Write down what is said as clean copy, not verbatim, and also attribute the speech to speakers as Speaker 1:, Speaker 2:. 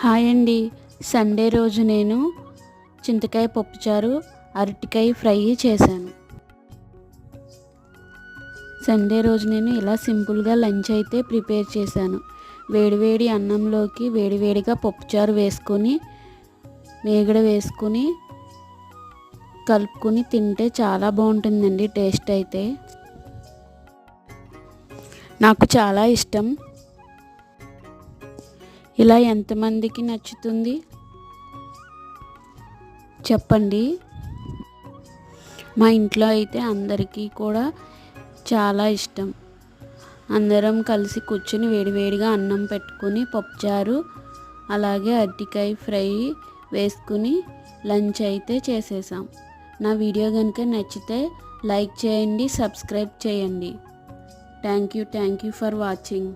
Speaker 1: Hi అండి. Sunday రోజు నేను చింతకాయ పప్పుచారు, అరటికాయ ఫ్రై చేశాను. సండే రోజు నేను ఇలా సింపుల్గా లంచ్ అయితే ప్రిపేర్ చేశాను. వేడివేడి అన్నంలోకి వేడివేడిగా పప్పుచారు వేసుకొని మేగడ వేసుకొని కలుపుకొని తింటే చాలా బాగుంటుందండి. టేస్ట్ అయితే నాకు చాలా ఇష్టం. ఇలా ఎంతమందికి నచ్చుతుంది చెప్పండి. మా ఇంట్లో అయితే అందరికీ కూడా చాలా ఇష్టం. అందరం కలిసి కూర్చొని వేడివేడిగా అన్నం పెట్టుకొని పప్పుచారు అలాగే అరటికాయ ఫ్రై వేసుకుని లంచ్ అయితే చేసేసాం. నా వీడియో కనుక నచ్చితే లైక్ చేయండి, సబ్స్క్రైబ్ చేయండి. Thank you for watching.